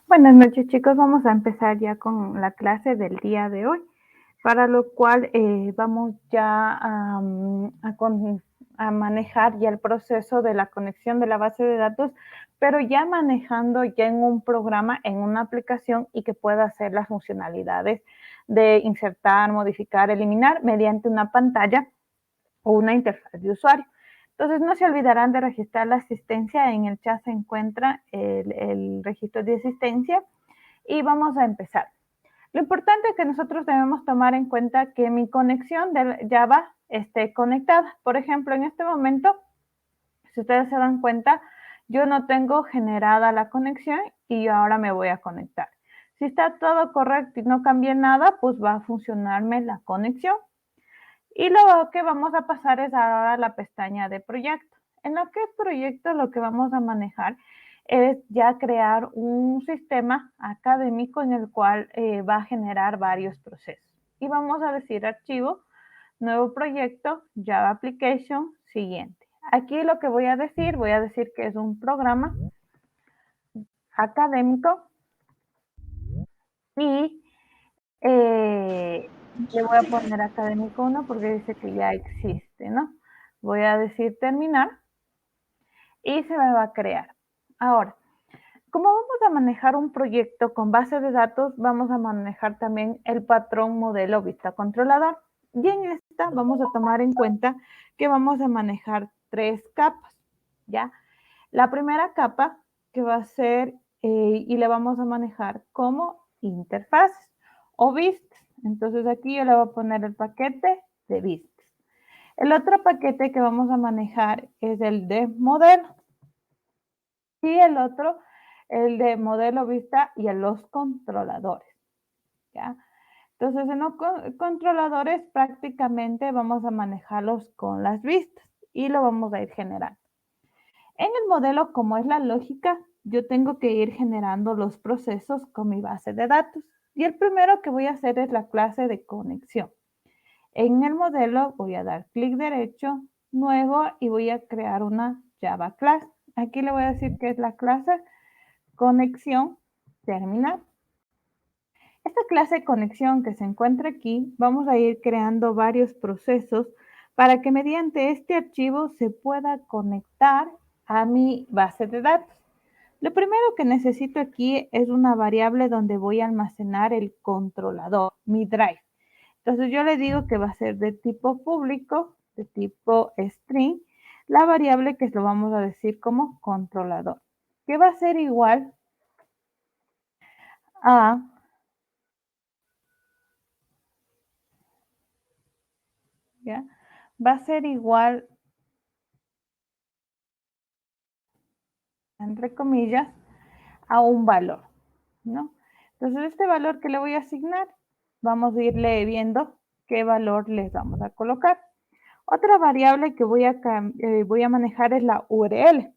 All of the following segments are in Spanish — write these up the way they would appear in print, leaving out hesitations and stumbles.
Buenas noches, chicos. Vamos a empezar ya con la clase del día de hoy, para lo cual vamos ya a manejar ya el proceso de la conexión de la base de datos, pero ya manejando ya en un programa, en una aplicación y que pueda hacer las funcionalidades de insertar, modificar, eliminar mediante una pantalla o una interfaz de usuario. Entonces, no se olvidarán de registrar la asistencia. En el chat se encuentra el registro de asistencia y vamos a empezar. Lo importante es que nosotros debemos tomar en cuenta que mi conexión de Java esté conectada. Por ejemplo, en este momento, si ustedes se dan cuenta, yo no tengo generada la conexión y yo ahora me voy a conectar. Si está todo correcto y no cambié nada, pues va a funcionarme la conexión. Y luego que vamos a pasar es ahora la pestaña de proyecto. En lo que es proyecto, lo que vamos a manejar es ya crear un sistema académico en el cual va a generar varios procesos. Y vamos a decir archivo, nuevo proyecto, Java Application, siguiente. Aquí lo que voy a decir que es un programa académico y le voy a poner académico 1 porque dice que ya existe, ¿no? Voy a decir terminar y se me va a crear. Ahora, como vamos a manejar un proyecto con base de datos, vamos a manejar también el patrón modelo vista controlador. Y en esta vamos a tomar en cuenta que vamos a manejar 3 capas, ¿ya? La primera capa que va a ser, y le vamos a manejar como interfaces o vistas. Entonces aquí yo le voy a poner el paquete de vistas. El otro paquete que vamos a manejar es el de modelo. Y el otro, el de modelo vista y a los controladores, ¿ya? Entonces, en los controladores prácticamente vamos a manejarlos con las vistas y lo vamos a ir generando. En el modelo, como es la lógica, yo tengo que ir generando los procesos con mi base de datos. Y el primero que voy a hacer es la clase de conexión. En el modelo voy a dar clic derecho, nuevo, y voy a crear una Java class. Aquí le voy a decir que es la clase conexión terminal. Esta clase de conexión que se encuentra aquí, vamos a ir creando varios procesos para que mediante este archivo se pueda conectar a mi base de datos. Lo primero que necesito aquí es una variable donde voy a almacenar el controlador, mi drive. Entonces yo le digo que va a ser de tipo público, de tipo string, la variable que lo vamos a decir como controlador, que va a ser igual a ¿ya? Va a ser igual, entre comillas, a un valor, ¿no? Entonces, este valor que le voy a asignar, vamos a irle viendo qué valor les vamos a colocar. Otra variable que voy a manejar es la URL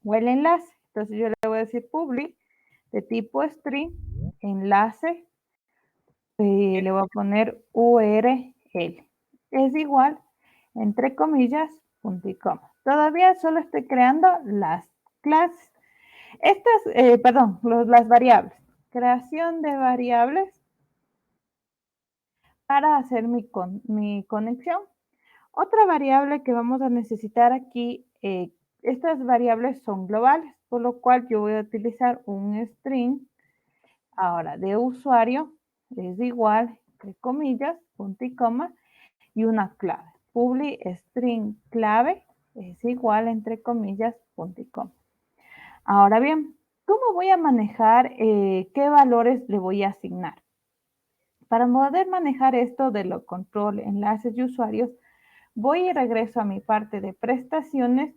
o el enlace. Entonces, yo le voy a decir public de tipo string, enlace, le voy a poner URL. Es igual, entre comillas, punto y coma. Todavía solo estoy creando las clases. Las variables. Creación de variables para hacer mi conexión. Otra variable que vamos a necesitar aquí, estas variables son globales, por lo cual yo voy a utilizar un string, ahora de usuario, es igual, entre comillas, punto y coma, y una clave. Public string clave es igual, entre comillas, punto y coma. Ahora bien, ¿cómo voy a manejar qué valores le voy a asignar? Para poder manejar esto de los control, enlaces y usuarios, voy y regreso a mi parte de prestaciones.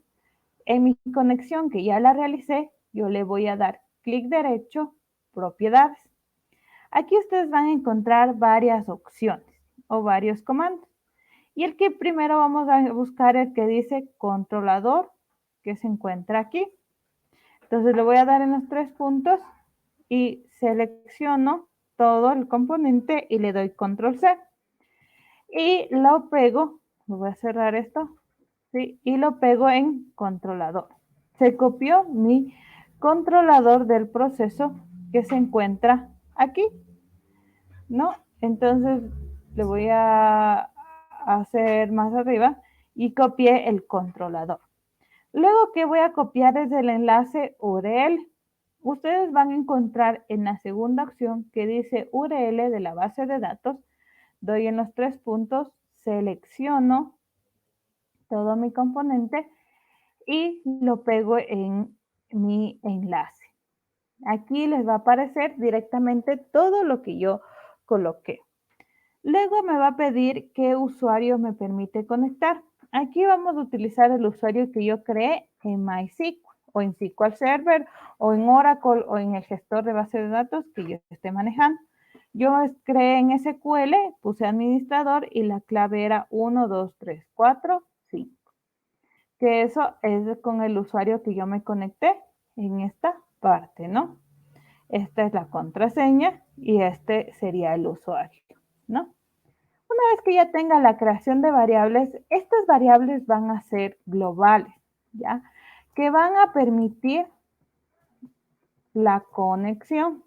En mi conexión que ya la realicé, yo le voy a dar clic derecho, propiedades. Aquí ustedes van a encontrar varias opciones o varios comandos. Y el que primero vamos a buscar es el que dice controlador, que se encuentra aquí. Entonces le voy a dar en los 3 puntos y selecciono todo el componente y le doy control C. Y lo pego, voy a cerrar esto, ¿sí? Y lo pego en controlador. Se copió mi controlador del proceso que se encuentra aquí, ¿no? Entonces le voy a hacer más arriba y copié el controlador. Luego que voy a copiar es el enlace URL. Ustedes van a encontrar en la segunda opción que dice URL de la base de datos. Doy en los 3 puntos, selecciono todo mi componente y lo pego en mi enlace. Aquí les va a aparecer directamente todo lo que yo coloqué. Luego me va a pedir qué usuario me permite conectar. Aquí vamos a utilizar el usuario que yo creé en MySQL o en SQL Server o en Oracle o en el gestor de base de datos que yo esté manejando. Yo creé en SQL, puse administrador y la clave era 1, 2, 3, 4, 5. Que eso es con el usuario que yo me conecté en esta parte, ¿no? Esta es la contraseña y este sería el usuario, ¿no? Una vez que ya tenga la creación de variables, estas variables van a ser globales, ¿ya? Que van a permitir la conexión.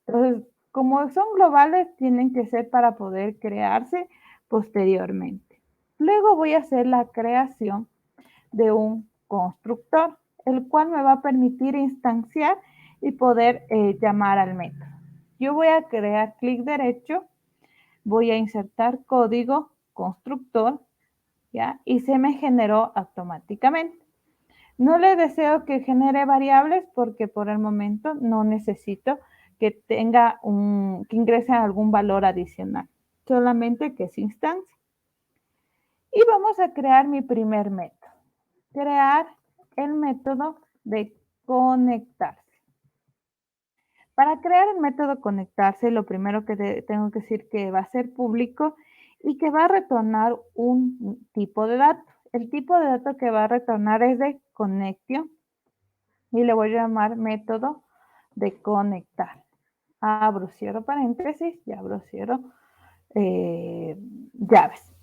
Entonces, como son globales, tienen que ser para poder crearse posteriormente. Luego voy a hacer la creación de un constructor, el cual me va a permitir instanciar y poder llamar al método. Yo voy a crear clic derecho, voy a insertar código constructor, ¿ya? Y se me generó automáticamente. No le deseo que genere variables porque por el momento no necesito que tenga que ingrese algún valor adicional, solamente que se instancie. Y vamos a crear mi primer método. Crear el método de conectarse. Para crear el método conectarse, lo primero que tengo que decir que va a ser público y que va a retornar un tipo de dato. El tipo de dato que va a retornar es de connection y le voy a llamar método de conectar. Abro, cierro paréntesis y abro, cierro llaves.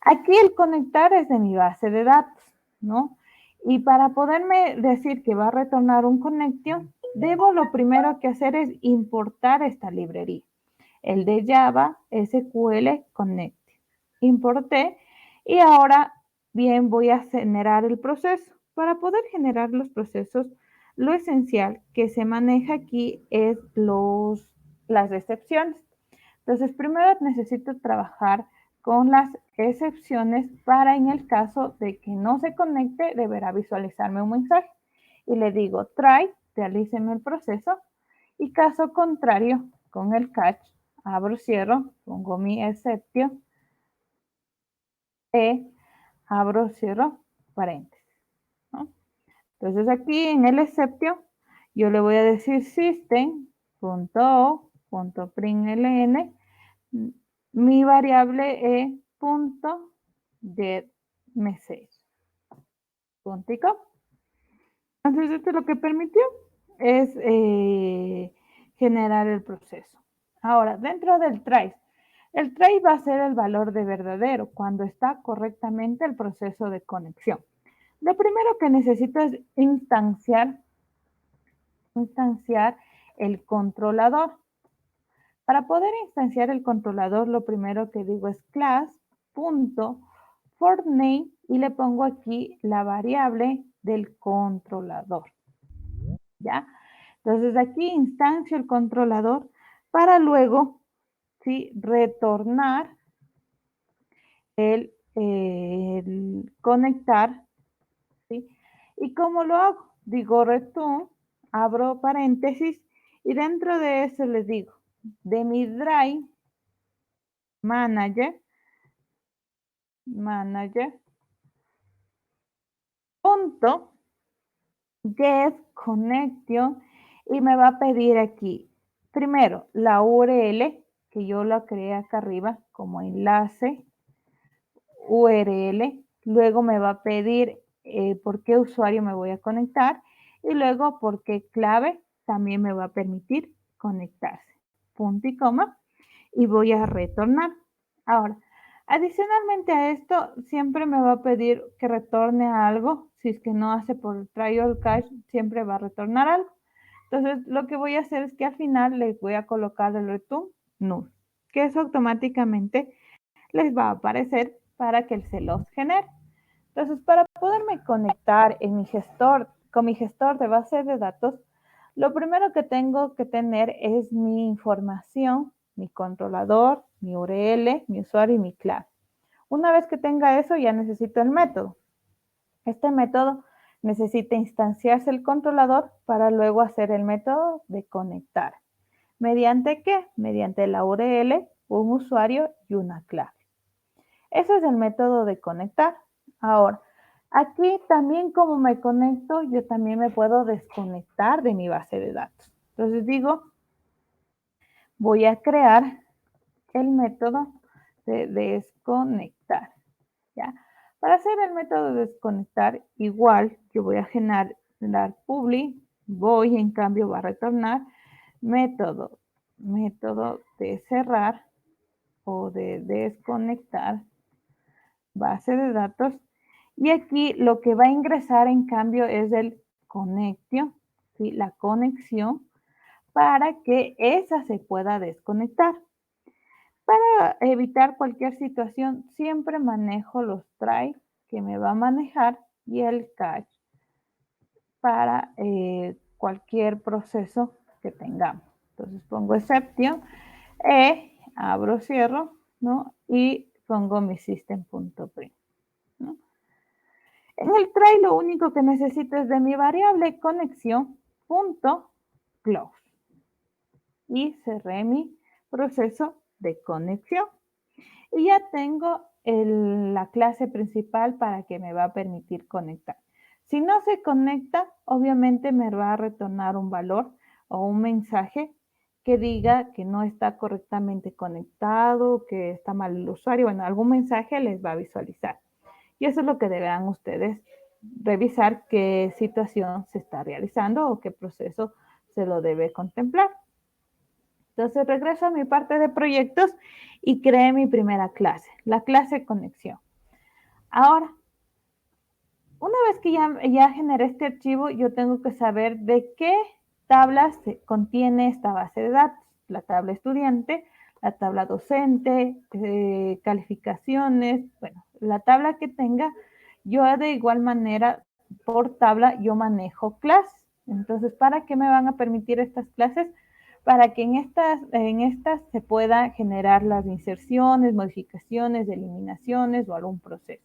Aquí el conectar es de mi base de datos, ¿no? Y para poderme decir que va a retornar un connection, lo primero que hacer es importar esta librería. El de Java SQL Connect. Importé y ahora bien voy a generar el proceso. Para poder generar los procesos, lo esencial que se maneja aquí es las excepciones. Entonces, primero necesito trabajar con las excepciones para en el caso de que no se conecte, deberá visualizarme un mensaje. Y le digo, try, realíceme el proceso. Y caso contrario, con el catch, abro, cierro, pongo mi exception, abro, cierro, paréntesis, ¿no? Entonces aquí en el exception, yo le voy a decir system.o.println, mi variable es .getMessage. Puntico. Entonces esto lo que permitió es generar el proceso. Ahora, dentro del try, el try va a ser el valor de verdadero cuando está correctamente el proceso de conexión. Lo primero que necesito es instanciar el controlador. Para poder instanciar el controlador, lo primero que digo es class.forName y le pongo aquí la variable del controlador. ¿Ya? Entonces aquí instancio el controlador para luego, ¿sí?, retornar el conectar, ¿sí? ¿Y cómo lo hago? Digo return, abro paréntesis y dentro de eso les digo, de mi drive manager, punto get connection y me va a pedir aquí primero la URL que yo la creé acá arriba como enlace URL, luego me va a pedir por qué usuario me voy a conectar y luego por qué clave también me va a permitir conectarse. Punto y coma y voy a retornar. Ahora, adicionalmente a esto, siempre me va a pedir que retorne algo. Si es que no hace por try all catch, siempre va a retornar algo. Entonces, lo que voy a hacer es que al final les voy a colocar el return null, que eso automáticamente les va a aparecer para que se los genere. Entonces, para poderme conectar en mi gestor, con mi gestor de base de datos, lo primero que tengo que tener es mi información, mi controlador, mi URL, mi usuario y mi clave. Una vez que tenga eso, ya necesito el método. Este método necesita instanciarse el controlador para luego hacer el método de conectar. ¿Mediante qué? Mediante la URL, un usuario y una clave. Ese es el método de conectar. Ahora, aquí también como me conecto, yo también me puedo desconectar de mi base de datos. Entonces digo, voy a crear el método de desconectar. ¿Ya? Para hacer el método de desconectar, igual yo voy a generar public, voy en cambio va a retornar método de cerrar o de desconectar base de datos. Y aquí lo que va a ingresar en cambio es el connection, ¿sí? La conexión para que esa se pueda desconectar. Para evitar cualquier situación, siempre manejo los try que me va a manejar y el catch para cualquier proceso que tengamos. Entonces pongo exception, abro, cierro, ¿no? Y pongo mi system.print, ¿no? En el try lo único que necesito es de mi variable conexión punto close y cerré mi proceso de conexión. Y ya tengo la clase principal para que me va a permitir conectar. Si no se conecta, obviamente me va a retornar un valor o un mensaje que diga que no está correctamente conectado, que está mal el usuario. Bueno, algún mensaje les va a visualizar. Y eso es lo que deberán ustedes revisar qué situación se está realizando o qué proceso se lo debe contemplar. Entonces regreso a mi parte de proyectos y creé mi primera clase, la clase conexión. Ahora, una vez que ya generé este archivo, yo tengo que saber de qué tablas contiene esta base de datos. La tabla estudiante, la tabla docente, calificaciones, bueno, la tabla que tenga, yo de igual manera por tabla yo manejo clases. Entonces, ¿para qué me van a permitir estas clases? Para que en estas se pueda generar las inserciones, modificaciones, eliminaciones o algún proceso.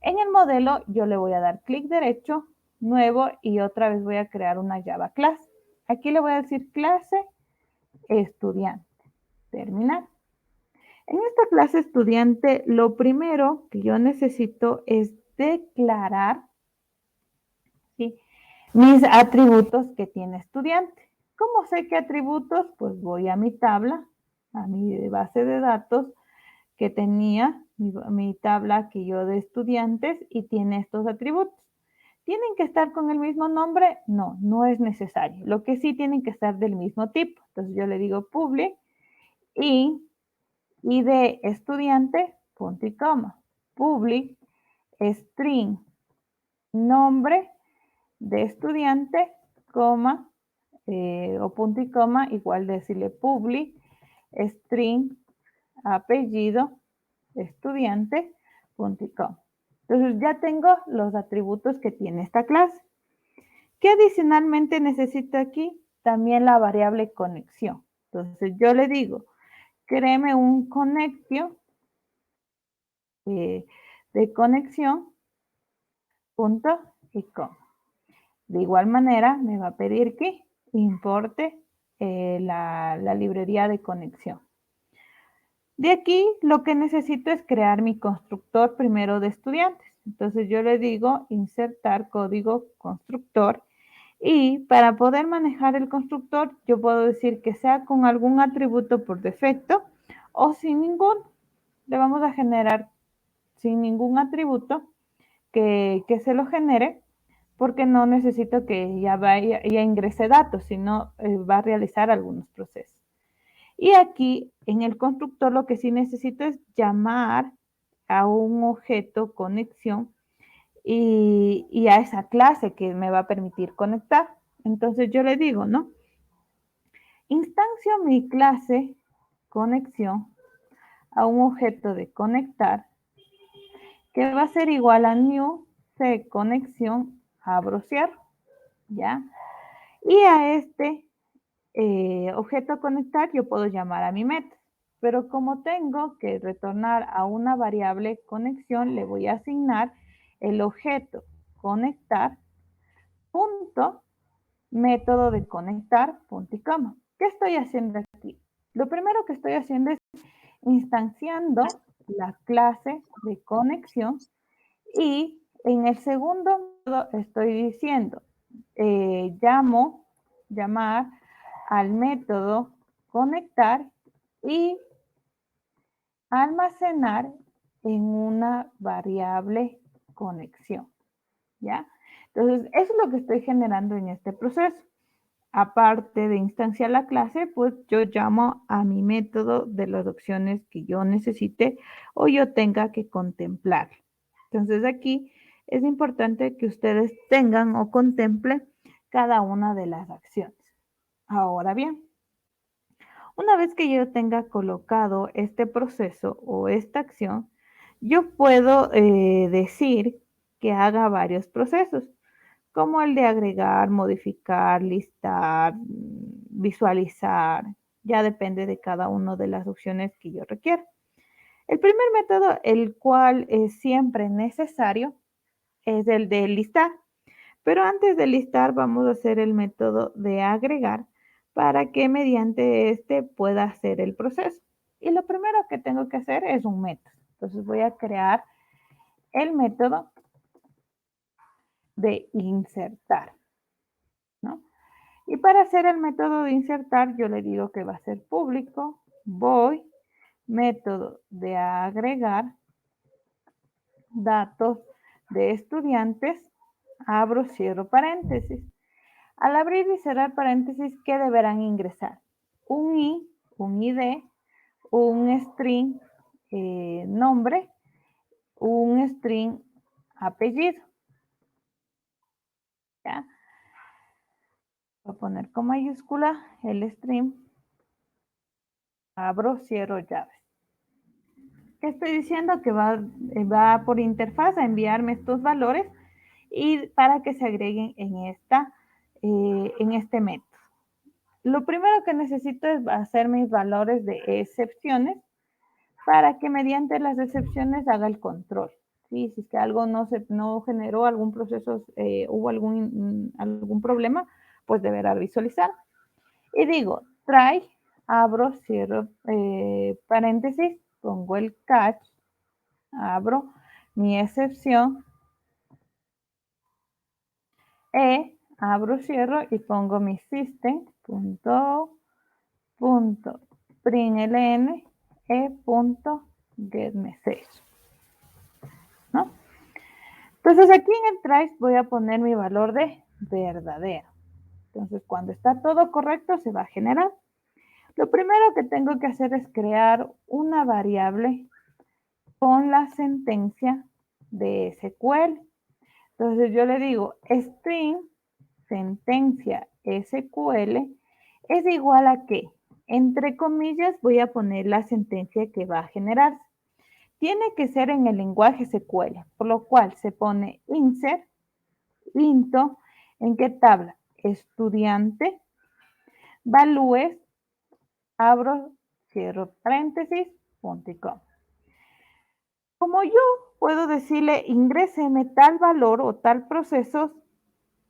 En el modelo yo le voy a dar clic derecho, nuevo y otra vez voy a crear una Java class. Aquí le voy a decir clase estudiante. Terminar. En esta clase estudiante lo primero que yo necesito es declarar, ¿sí?, mis atributos que tiene estudiante. ¿Cómo sé qué atributos? Pues voy a mi tabla, a mi base de datos que tenía, mi tabla que yo de estudiantes y tiene estos atributos. ¿Tienen que estar con el mismo nombre? No, no es necesario. Lo que sí tienen que estar del mismo tipo. Entonces yo le digo public y de estudiante, punto y coma. Public string nombre de estudiante, coma, o punto y coma, igual decirle public string apellido estudiante, punto y coma. Entonces ya tengo los atributos que tiene esta clase. ¿Qué adicionalmente necesito aquí? También la variable conexión. Entonces yo le digo, créeme un connection de conexión, punto y coma. De igual manera me va a pedir que importe la librería de conexión. De aquí lo que necesito es crear mi constructor primero de estudiantes. Entonces yo le digo insertar código constructor y para poder manejar el constructor yo puedo decir que sea con algún atributo por defecto o sin ningún. Le vamos a generar sin ningún atributo que se lo genere porque no necesito que ya ingrese datos, sino va a realizar algunos procesos. Y aquí en el constructor lo que sí necesito es llamar a un objeto conexión y a esa clase que me va a permitir conectar. Entonces yo le digo, ¿no? Instancio mi clase conexión a un objeto de conectar que va a ser igual a new c conexión, abro, cierro, ¿ya? Y a este objeto conectar yo puedo llamar a mi método, pero como tengo que retornar a una variable conexión, le voy a asignar el objeto conectar punto método de conectar punto y coma. ¿Qué estoy haciendo aquí? Lo primero que estoy haciendo es instanciando la clase de conexión y en el segundo método estoy diciendo llamar al método conectar y almacenar en una variable conexión, ¿ya? Entonces, eso es lo que estoy generando en este proceso. Aparte de instanciar la clase, pues yo llamo a mi método de las opciones que yo necesite o yo tenga que contemplar. Entonces aquí es importante que ustedes tengan o contemplen cada una de las acciones. Ahora bien, una vez que yo tenga colocado este proceso o esta acción, yo puedo decir que haga varios procesos, como el de agregar, modificar, listar, visualizar. Ya depende de cada una de las opciones que yo requiera. El primer método, el cual es siempre necesario, es el de listar. Pero antes de listar vamos a hacer el método de agregar para que mediante este pueda hacer el proceso. Y lo primero que tengo que hacer es un método. Entonces voy a crear el método de insertar, ¿no? Y para hacer el método de insertar, yo le digo que va a ser público, voy, método de agregar, datos de estudiantes, abro, cierro paréntesis. Al abrir y cerrar paréntesis, ¿qué deberán ingresar? Un I, un ID, un string nombre, un string apellido. ¿Ya? Voy a poner con mayúscula el string, abro, cierro llaves. ¿Qué estoy diciendo? Que va por interfaz a enviarme estos valores y para que se agreguen en este método. Lo primero que necesito es hacer mis valores de excepciones para que mediante las excepciones haga el control. ¿Sí? Si es que algo no generó algún proceso, hubo algún problema, pues deberá visualizar. Y digo, try, abro, cierro paréntesis, pongo el catch, abro mi excepción, abro, cierro y pongo mi system, println, getMessage, ¿no? Entonces aquí en el trace voy a poner mi valor de verdadero. Entonces cuando está todo correcto se va a generar. Lo primero que tengo que hacer es crear una variable con la sentencia de SQL. Entonces yo le digo string sentencia SQL es igual a que, entre comillas, voy a poner la sentencia que va a generarse. Tiene que ser en el lenguaje SQL, por lo cual se pone insert, into, ¿en qué tabla? Estudiante, valúes, abro, cierro paréntesis, punto y coma. Como yo puedo decirle ingréseme tal valor o tal proceso,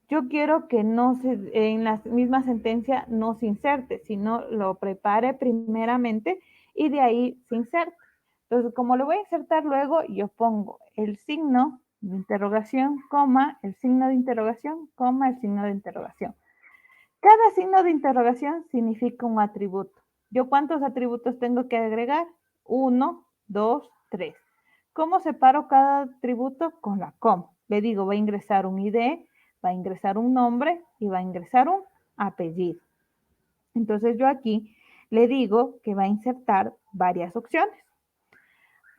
yo quiero que en la misma sentencia no se inserte, sino lo prepare primeramente y de ahí se inserte. Entonces, como lo voy a insertar luego, yo pongo el signo de interrogación, coma, el signo de interrogación, coma, el signo de interrogación. Cada signo de interrogación significa un atributo. ¿Yo cuántos atributos tengo que agregar? 1, 2, 3. ¿Cómo separo cada atributo? Con la coma. Le digo, va a ingresar un ID, va a ingresar un nombre y va a ingresar un apellido. Entonces yo aquí le digo que va a insertar varias opciones.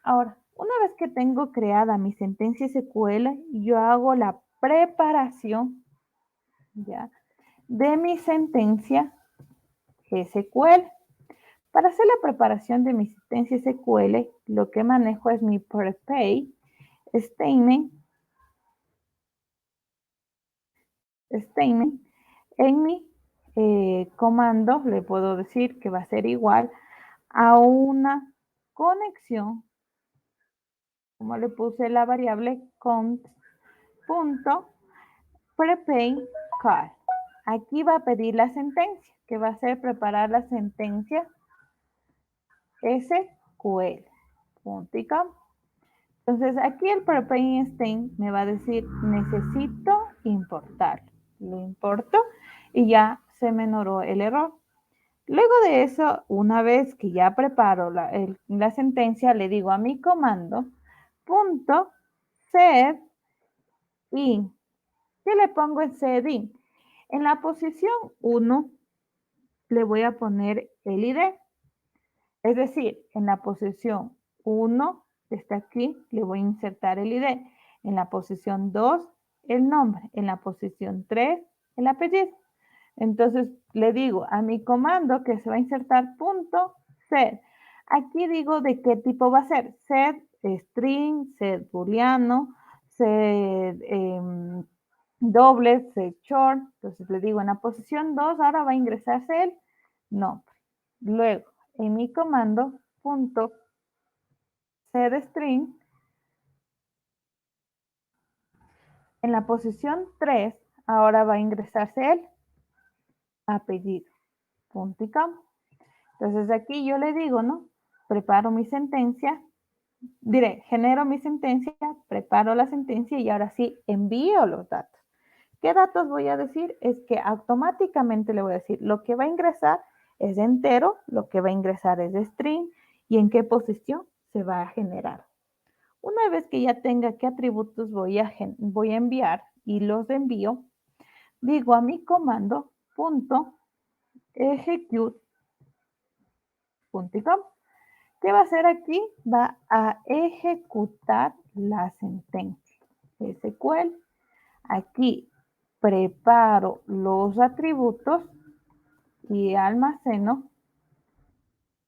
Ahora, una vez que tengo creada mi sentencia SQL, yo hago la preparación, ¿ya? de mi sentencia SQL. Para hacer la preparación de mi sentencia SQL, lo que manejo es mi prepay statement. En mi comando le puedo decir que va a ser igual a una conexión, como le puse la variable cont.prepay call. Aquí va a pedir la sentencia, que va a ser preparar la sentencia SQL. Entonces aquí el prepay stain me va a decir necesito importar. Lo importo y ya se me ignoró el error. Luego de eso, una vez que ya preparo la sentencia, le digo a mi comando punto set in. ¿Qué le pongo en set in? En la posición 1 le voy a poner el ID. Es decir, en la posición 1, que está aquí, le voy a insertar el ID. En la posición 2, el nombre. En la posición 3, el apellido. Entonces le digo a mi comando que se va a insertar punto set. Aquí digo de qué tipo va a ser. Set string, set booleano, set doble, set short. Entonces le digo en la posición 2 ahora va a ingresarse el nombre. Luego en mi comando punto set string, en la posición 3 ahora va a ingresarse el apellido. Punto y coma. Entonces aquí yo le digo, ¿no? Preparo mi sentencia, genero mi sentencia, preparo la sentencia y ahora sí envío los datos. ¿Qué datos voy a decir? Es que automáticamente le voy a decir lo que va a ingresar es de entero, lo que va a ingresar es de string y en qué posición se va a generar. Una vez que ya tenga qué atributos voy a enviar y los envío, digo a mi comando punto execute punto com. ¿Qué va a hacer aquí? Va a ejecutar la sentencia SQL. Aquí preparo los atributos y almaceno.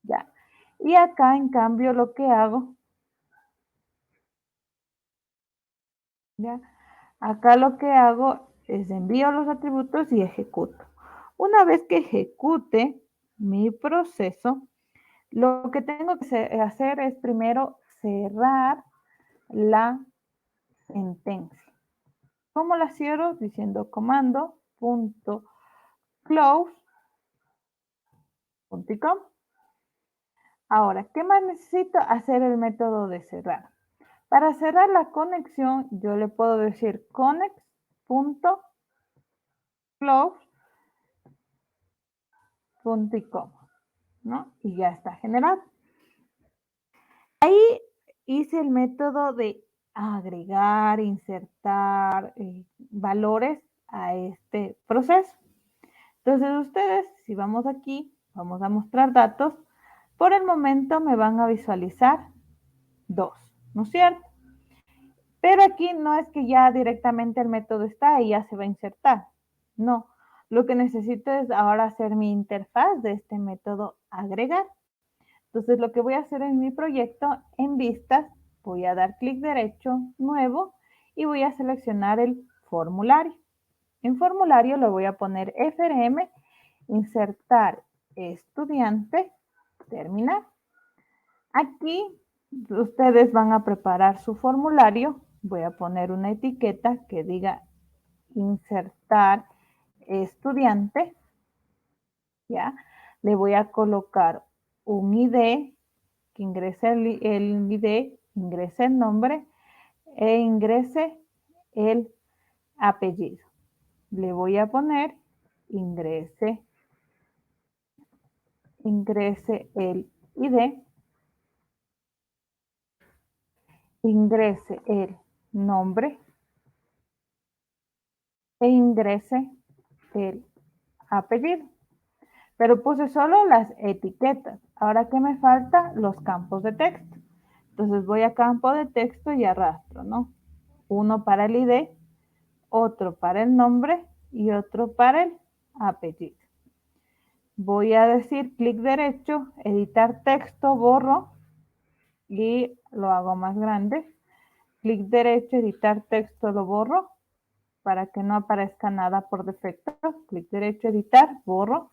Ya. Y acá, en cambio, lo que hago, ¿ya? Acá lo que hago es envío los atributos y ejecuto. Una vez que ejecute mi proceso, lo que tengo que hacer es primero cerrar la sentencia. ¿Cómo la cierro? Diciendo comando punto close punto com. Ahora, ¿qué más necesito? Hacer el método de cerrar. Para cerrar la conexión, yo le puedo decir connect punto close punto com, ¿no? Y ya está generado. Ahí hice el método de agregar, insertar valores a este proceso. Entonces ustedes, si vamos aquí, vamos a mostrar datos, por el momento me van a visualizar 2, ¿no es cierto? Pero aquí no es que ya directamente el método está y ya se va a insertar. No, lo que necesito es ahora hacer mi interfaz de este método agregar. Entonces lo que voy a hacer en mi proyecto, en vistas, voy a dar clic derecho, nuevo, y voy a seleccionar el formulario. En formulario le voy a poner FRM, insertar estudiante, terminar. Aquí ustedes van a preparar su formulario. Voy a poner una etiqueta que diga insertar estudiante. ¿Ya? Le voy a colocar un ID, que ingrese el ID, ingrese el nombre e ingrese el apellido. Le voy a poner ingrese el ID, ingrese el nombre e ingrese el apellido. Pero puse solo las etiquetas. Ahora que me falta los campos de texto. Entonces voy a campo de texto y arrastro, ¿no? Uno para el ID, otro para el nombre y otro para el apellido. Voy a decir clic derecho, editar texto, borro y lo hago más grande. Clic derecho, editar texto, lo borro para que no aparezca nada por defecto. Clic derecho, editar, borro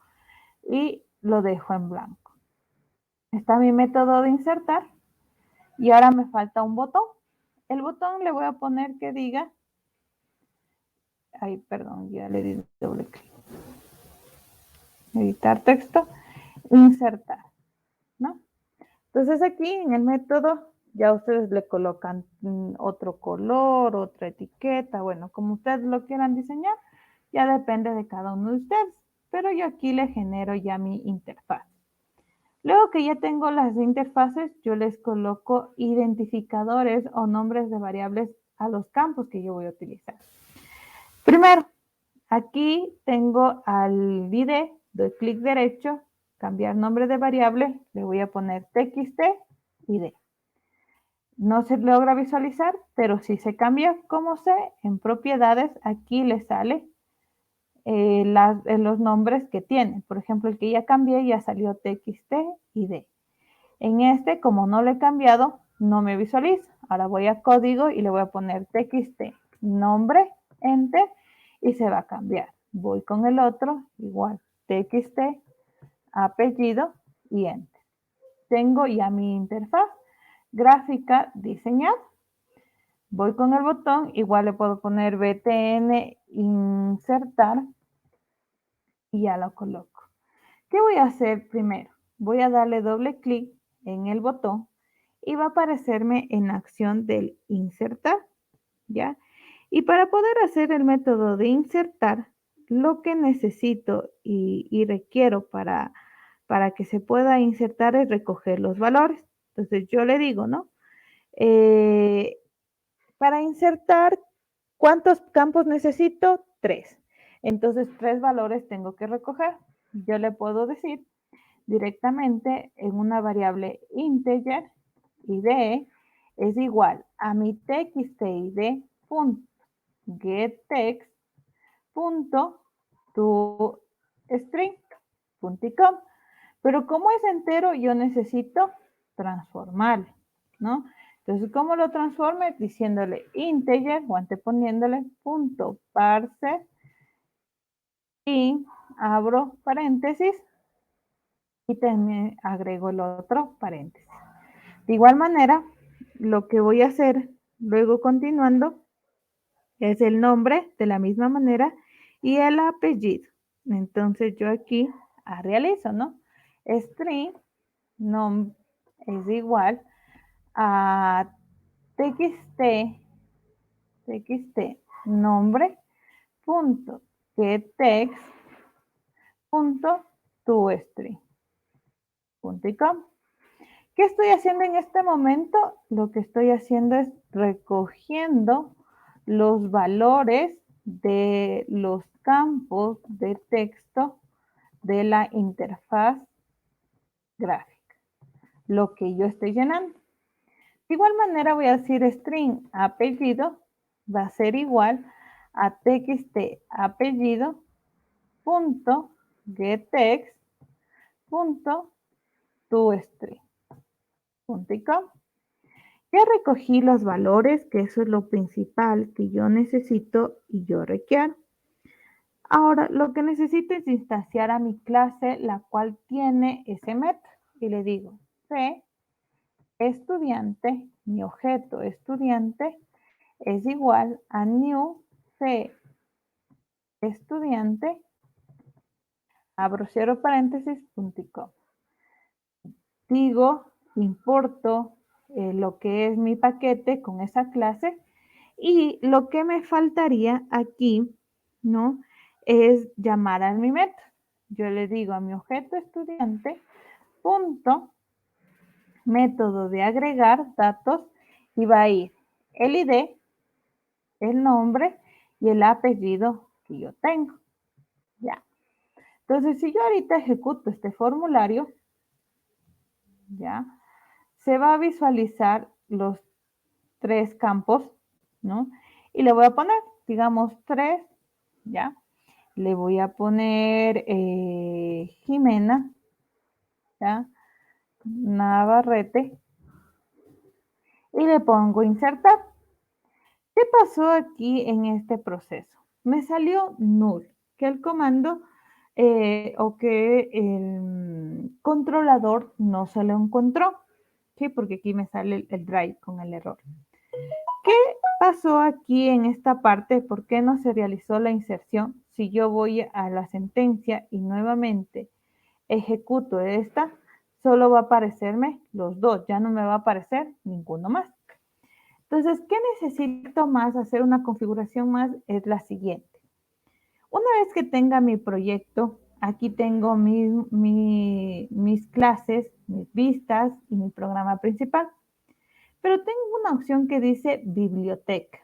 y lo dejo en blanco. Está mi método de insertar y ahora me falta un botón. El botón le voy a poner que diga, ay, perdón, ya le di doble clic. Editar texto, insertar, ¿no? Entonces aquí en el método ya ustedes le colocan otro color, otra etiqueta, bueno, como ustedes lo quieran diseñar, ya depende de cada uno de ustedes, pero yo aquí le genero ya mi interfaz. Luego que ya tengo las interfaces, yo les coloco identificadores o nombres de variables a los campos que yo voy a utilizar. Primero, aquí tengo al ID, doy clic derecho, cambiar nombre de variable, le voy a poner txt ID. No se logra visualizar, pero si se cambia como sé, en propiedades, aquí le sale los nombres que tiene. Por ejemplo, el que ya cambié ya salió txt ID. En este, como no lo he cambiado, no me visualiza. Ahora voy a código y le voy a poner txt nombre, enter, y se va a cambiar. Voy con el otro, igual, txt apellido y enter. Tengo ya mi interfaz gráfica diseñada. Voy con el botón, igual le puedo poner btn insertar y ya lo coloco. ¿Qué voy a hacer primero? Voy a darle doble clic en el botón y va a aparecerme en acción del insertar, ¿ya? Y para poder hacer el método de insertar, lo que necesito y requiero para que se pueda insertar es recoger los valores. Entonces yo le digo, ¿no? Para insertar, ¿cuántos campos necesito? 3. Entonces 3 valores tengo que recoger. Yo le puedo decir directamente en una variable integer id es igual a mi txt punto getText punto toString.com. Pero como es entero, yo necesito transformarlo, ¿no? Entonces, ¿cómo lo transforme? Diciéndole integer o anteponiéndole punto parse y abro paréntesis y también agrego el otro paréntesis. De igual manera, lo que voy a hacer luego continuando es el nombre de la misma manera y el apellido. Entonces yo aquí realizo, ¿no? String nom es igual a txt nombre punto getText punto toString.com. ¿Qué estoy haciendo en este momento? Lo que estoy haciendo es recogiendo los valores de los campos de texto de la interfaz gráfica, lo que yo estoy llenando. De igual manera voy a decir string apellido va a ser igual a txt apellido punto getText punto toString.com. Ya recogí los valores, que eso es lo principal que yo necesito y yo requiero. Ahora, lo que necesito es instanciar a mi clase, la cual tiene ese método. Y le digo, C estudiante, mi objeto estudiante, es igual a new C estudiante, abro cierro paréntesis, .com. Digo, importo lo que es mi paquete con esa clase y lo que me faltaría aquí, ¿no? Es llamar a mi método. Yo le digo a mi objeto estudiante, punto, método de agregar datos y va a ir el ID, el nombre y el apellido que yo tengo. Ya. Entonces, si yo ahorita ejecuto este formulario, ya, se va a visualizar los 3 campos, ¿no? Y le voy a poner, digamos, 3, ¿ya? le voy a poner Jimena, ¿ya? Navarrete, y le pongo insertar. ¿Qué pasó aquí en este proceso? Me salió null, que el comando o que el controlador no se lo encontró, ¿sí? Porque aquí me sale el drive con el error. ¿Qué pasó aquí en esta parte? ¿Por qué no se realizó la inserción? Si yo voy a la sentencia y nuevamente ejecuto esta, solo va a aparecerme los dos, ya no me va a aparecer ninguno más. Entonces, ¿qué necesito más? Hacer una configuración más es la siguiente. Una vez que tenga mi proyecto, aquí tengo mis clases, mis vistas y mi programa principal. Pero tengo una opción que dice biblioteca.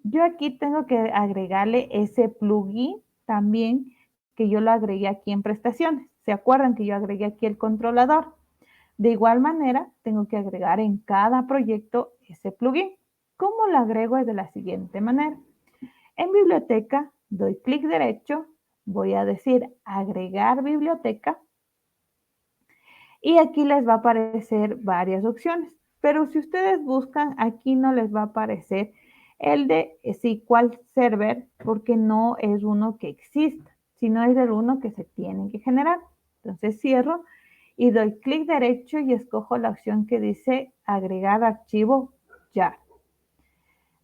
Yo aquí tengo que agregarle ese plugin también que yo lo agregué aquí en prestaciones. ¿Se acuerdan que yo agregué aquí el controlador? De igual manera, tengo que agregar en cada proyecto ese plugin. ¿Cómo lo agrego? Es de la siguiente manera. En biblioteca, doy clic derecho, voy a decir agregar biblioteca y aquí les va a aparecer varias opciones. Pero si ustedes buscan, aquí no les va a aparecer el de SQL Server porque no es uno que exista, sino es el uno que se tiene que generar. Entonces cierro y doy clic derecho y escojo la opción que dice agregar archivo ya.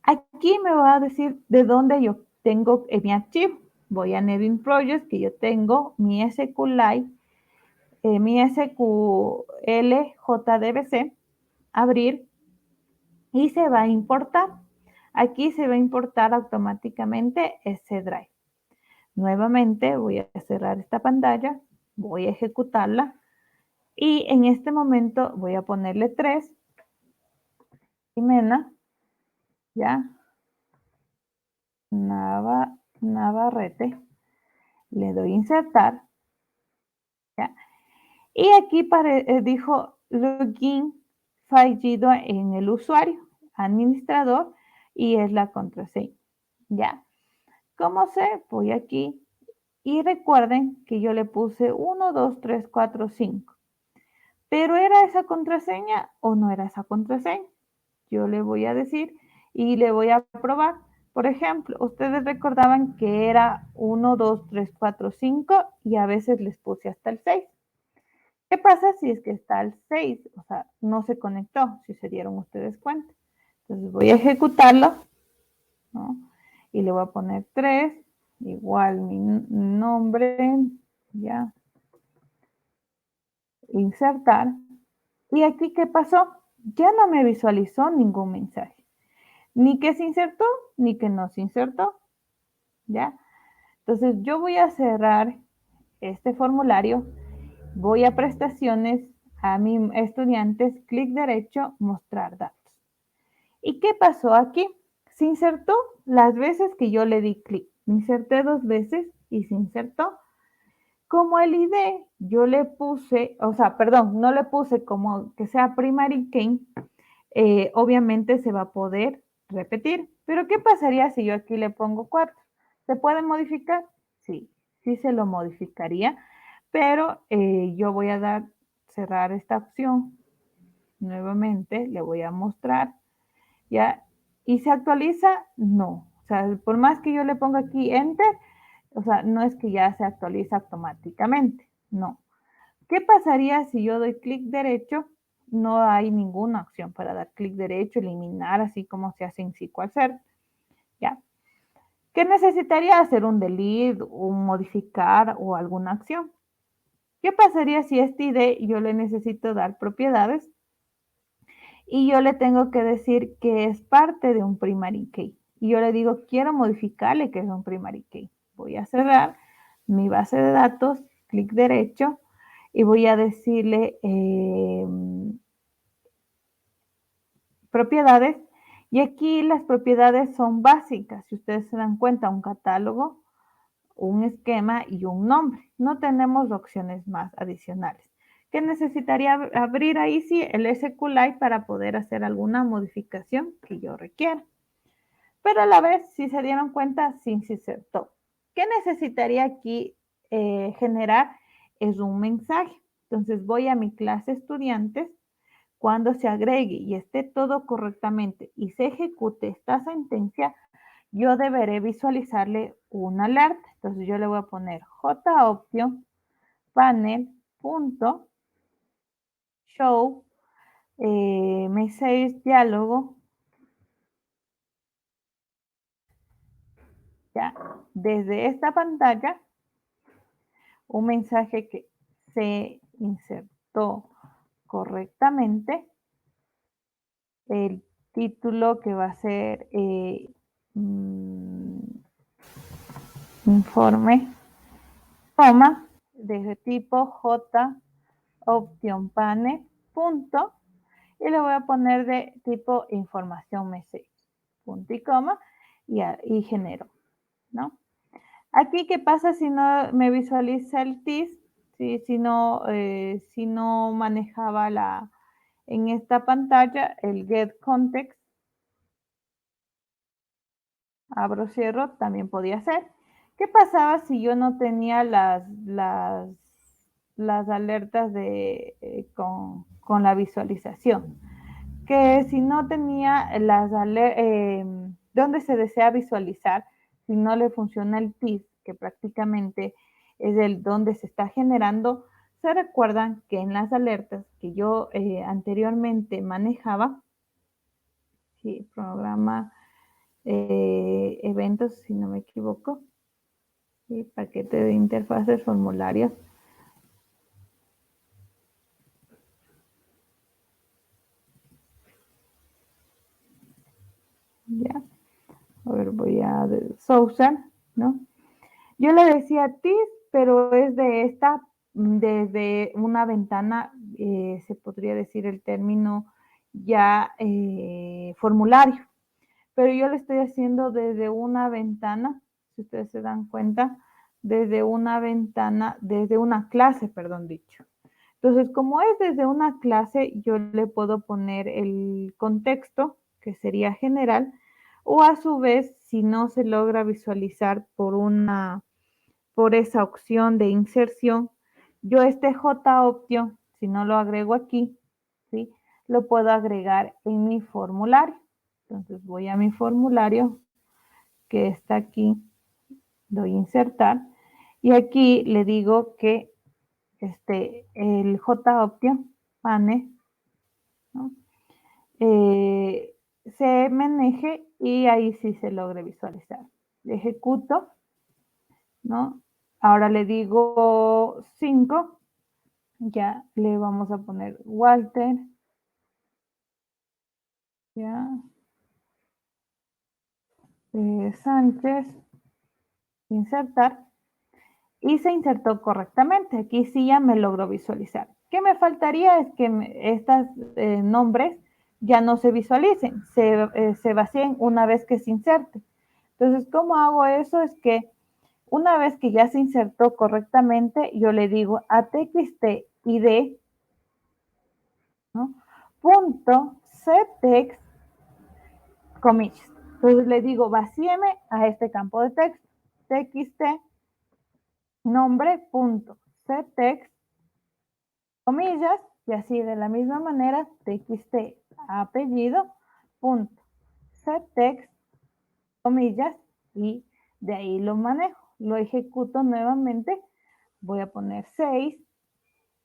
Aquí me va a decir de dónde yo tengo mi archivo. Voy a Nevin Projects, que yo tengo mi SQLite, mi SQL JDBC, abrir y se va a importar. Aquí se va a importar automáticamente ese drive. Nuevamente voy a cerrar esta pantalla, voy a ejecutarla y en este momento voy a ponerle 3, Jimena, ya, Navarrete, le doy insertar, ya, y aquí dijo login fallido en el usuario, administrador, y es la contraseña, ya. ¿Cómo sé? Voy aquí y recuerden que yo le puse 1, 2, 3, 4, 5. ¿Pero era esa contraseña o no era esa contraseña? Yo le voy a decir y le voy a probar. Por ejemplo, ustedes recordaban que era 1, 2, 3, 4, 5 y a veces les puse hasta el 6. ¿Qué pasa si es que está el 6? O sea, no se conectó, si se dieron ustedes cuenta. Entonces voy a ejecutarlo, ¿no? Y le voy a poner 3, igual mi nombre, ya, insertar. ¿Y aquí qué pasó? Ya no me visualizó ningún mensaje. Ni que se insertó, ni que no se insertó, ¿ya? Entonces yo voy a cerrar este formulario, voy a prestaciones, a mis estudiantes, clic derecho, mostrar datos. ¿Y qué pasó aquí? Se insertó las veces que yo le di clic. Inserté 2 veces y se insertó. Como el ID, yo le puse, o sea, perdón, no le puse como que sea primary key, obviamente se va a poder repetir. Pero ¿qué pasaría si yo aquí le pongo 4? ¿Se puede modificar? Sí, sí se lo modificaría, pero yo voy a cerrar esta opción. Nuevamente le voy a mostrar, ¿ya? ¿Y se actualiza? No. O sea, por más que yo le ponga aquí Enter, o sea, no es que ya se actualiza automáticamente, no. ¿Qué pasaría si yo doy clic derecho? No hay ninguna opción para dar clic derecho, eliminar, así como se hace en SQL Server, ¿ya? ¿Qué necesitaría? Hacer un delete, un modificar o alguna acción. ¿Qué pasaría si este ID yo le necesito dar propiedades y yo le tengo que decir que es parte de un primary key? Y yo le digo, quiero modificarle que es un primary key. Voy a cerrar mi base de datos, clic derecho, y voy a decirle propiedades. Y aquí las propiedades son básicas. Si ustedes se dan cuenta, un catálogo, un esquema y un nombre. No tenemos opciones más adicionales. ¿Qué necesitaría abrir ahí? Sí, el SQLite para poder hacer alguna modificación que yo requiera. Pero a la vez, si se dieron cuenta, sí se insertó. ¿Qué necesitaría aquí generar? Es un mensaje. Entonces voy a mi clase estudiantes. Cuando se agregue y esté todo correctamente y se ejecute esta sentencia, yo deberé visualizarle una alerta. Entonces yo le voy a poner joption panel.show message diálogo. Ya, desde esta pantalla, un mensaje que se insertó correctamente, el título que va a ser informe, coma, de tipo J option panel punto y le voy a poner de tipo información message punto y coma y genero, ¿no? Aquí, ¿qué pasa si no me visualiza el TIS? Si no manejaba en esta pantalla el get context, abro, cierro, también podía ser. ¿Qué pasaba si yo no tenía las alertas con la visualización? Que si no tenía donde se desea visualizar, si no le funciona el TIS, que prácticamente es el donde se está generando, se recuerdan que en las alertas que yo anteriormente manejaba, sí, programa eventos, si no me equivoco, sí, paquete de interfaces, formularios. Ya, a ver, voy a Sousa, ¿no? Yo le decía TIS, pero es desde una ventana, se podría decir el término ya formulario, pero yo lo estoy haciendo desde una ventana, si ustedes se dan cuenta, desde una ventana, desde una clase, perdón dicho. Entonces, como es desde una clase, yo le puedo poner el contexto, que sería general, o a su vez, si no se logra visualizar por esa opción de inserción, yo este JOption, si no lo agrego aquí, ¿sí? Lo puedo agregar en mi formulario. Entonces voy a mi formulario que está aquí, doy insertar y aquí le digo que el JOption pane, ¿no? Se maneje y ahí sí se logre visualizar. Le ejecuto, ¿no? Ahora le digo 5, ya le vamos a poner Walter, ya, Sánchez, insertar, y se insertó correctamente. Aquí sí ya me logro visualizar. ¿Qué me faltaría? Es que estos nombres ya no se visualicen, se vacíen una vez que se inserte. Entonces, ¿cómo hago eso? Es que una vez que ya se insertó correctamente, yo le digo a txt ¿no? Punto ctext comillas. Entonces le digo, vacíeme a este campo de texto, txt nombre punto ctext comillas, y así de la misma manera txt apellido punto ctext comillas, y de ahí lo manejo. Lo ejecuto nuevamente, voy a poner 6,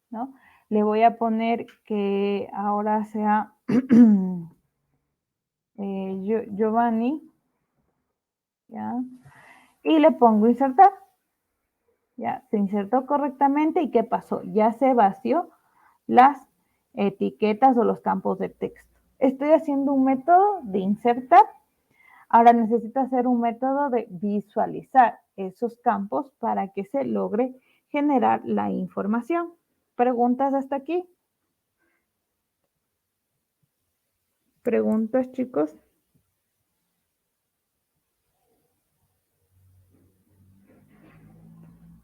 ¿no? Le voy a poner que ahora sea Giovanni, ¿ya? Y le pongo insertar. Ya, se insertó correctamente y ¿qué pasó? Ya se vació las etiquetas o los campos de texto. Estoy haciendo un método de insertar. Ahora necesito hacer un método de visualizar esos campos para que se logre generar la información. ¿Preguntas hasta aquí? ¿Preguntas, chicos?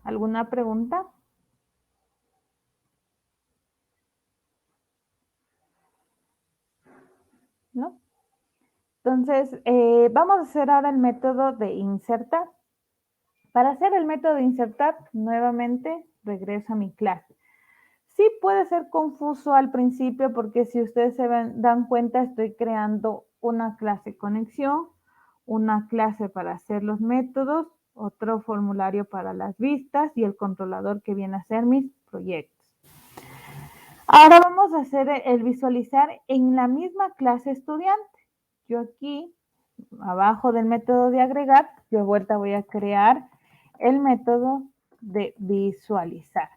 ¿Alguna pregunta? ¿No? Entonces, vamos a hacer ahora el método de insertar. Para hacer el método de insertar, nuevamente regreso a mi clase. Sí puede ser confuso al principio porque si ustedes dan cuenta, estoy creando una clase conexión, una clase para hacer los métodos, otro formulario para las vistas y el controlador que viene a hacer mis proyectos. Ahora vamos a hacer el visualizar en la misma clase estudiante. Yo aquí, abajo del método de agregar, yo de vuelta voy a crear el método de visualizar,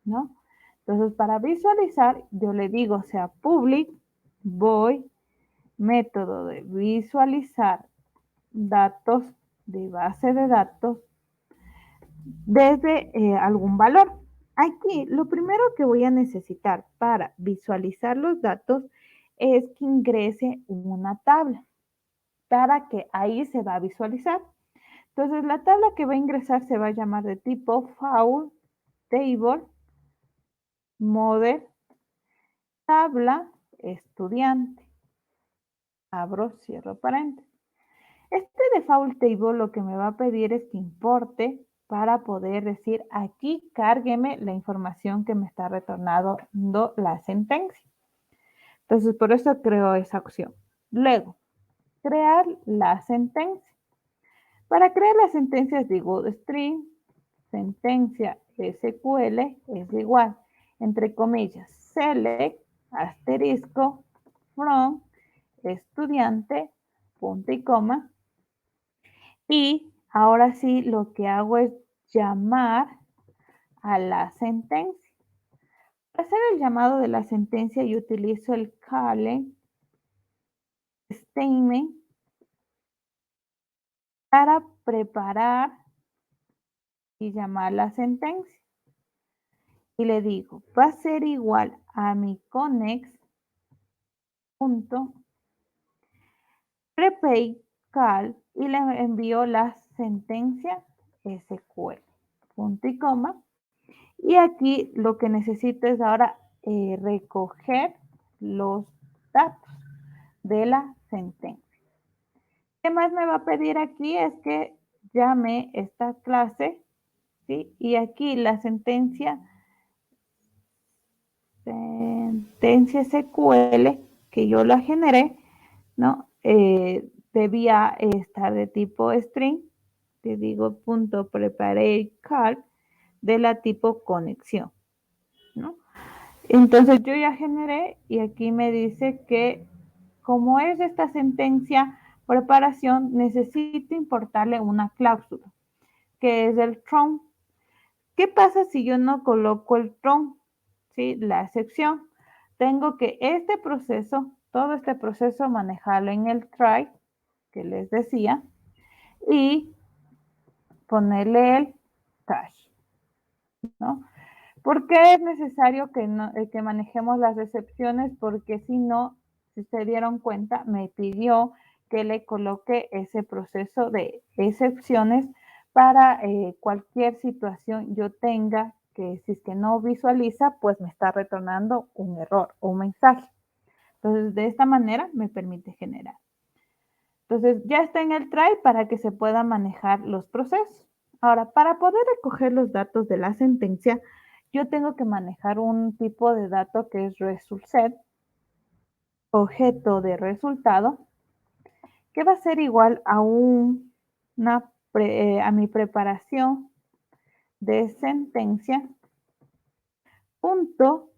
¿no? Entonces, para visualizar, yo le digo sea public void método de visualizar datos de base de datos desde algún valor. Aquí, lo primero que voy a necesitar para visualizar los datos es que ingrese una tabla para que ahí se va a visualizar. Entonces, la tabla que va a ingresar se va a llamar de tipo Foul Table Model Tabla Estudiante. Abro, cierro paréntesis. Este default table lo que me va a pedir es que importe para poder decir aquí cárgueme la información que me está retornando la sentencia. Entonces, por eso creo esa opción. Luego, crear la sentencia. Para crear las sentencias digo string, sentencia SQL es igual, entre comillas, select, asterisco, from, estudiante, punto y coma. Y ahora sí, lo que hago es llamar a la sentencia. Para hacer el llamado de la sentencia, yo utilizo el call statement para preparar y llamar la sentencia. Y le digo, va a ser igual a mi connex punto prepay call y le envío la sentencia SQL, punto y coma. Y aquí lo que necesito es ahora recoger los datos de la sentencia. ¿Qué más me va a pedir aquí? Es que llame esta clase, ¿sí? Y aquí la sentencia SQL que yo la generé, ¿no? Debía estar de tipo string, te digo punto prepare call de la tipo conexión, ¿no? Entonces yo ya generé y aquí me dice que como es esta sentencia preparación, necesito importarle una cláusula, que es el from. ¿Qué pasa si yo no coloco el from? ¿Sí? La excepción. Tengo que este proceso, todo este proceso, manejarlo en el try, que les decía, y ponerle el cache, ¿no? ¿Por qué es necesario que manejemos las excepciones? Porque si no, si se dieron cuenta, me pidió que le coloque ese proceso de excepciones para cualquier situación yo tenga que si es que no visualiza, pues me está retornando un error o un mensaje. Entonces, de esta manera me permite generar. Entonces, ya está en el try para que se puedan manejar los procesos. Ahora, para poder recoger los datos de la sentencia, yo tengo que manejar un tipo de dato que es resultSet, objeto de resultado, que va a ser igual a, a mi preparación de sentencia punto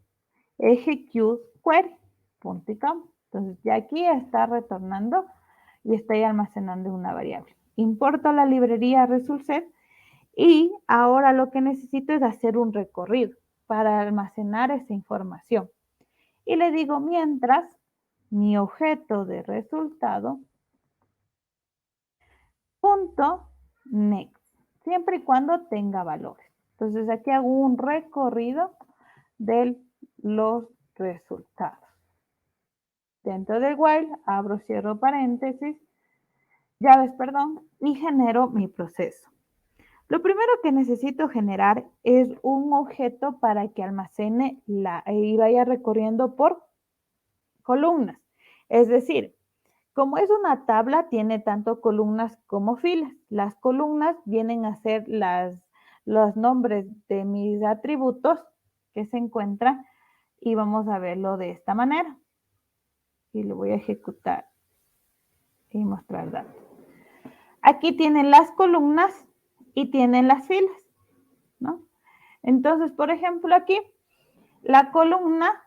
execute query punto y coma. Entonces, ya aquí está retornando y estoy almacenando una variable. Importo la librería resultSet y ahora lo que necesito es hacer un recorrido para almacenar esa información. Y le digo, mientras mi objeto de resultado punto next, siempre y cuando tenga valores. Entonces aquí hago un recorrido de los resultados. Dentro del while, abro, cierro paréntesis, llaves, perdón, y genero mi proceso. Lo primero que necesito generar es un objeto para que almacene y vaya recorriendo por columnas. Es decir, Como es una tabla, tiene tanto columnas como filas. Las columnas vienen a ser los nombres de mis atributos que se encuentran y vamos a verlo de esta manera. Y lo voy a ejecutar y mostrar datos. Aquí tienen las columnas y tienen las filas, ¿no? Entonces, por ejemplo, aquí la columna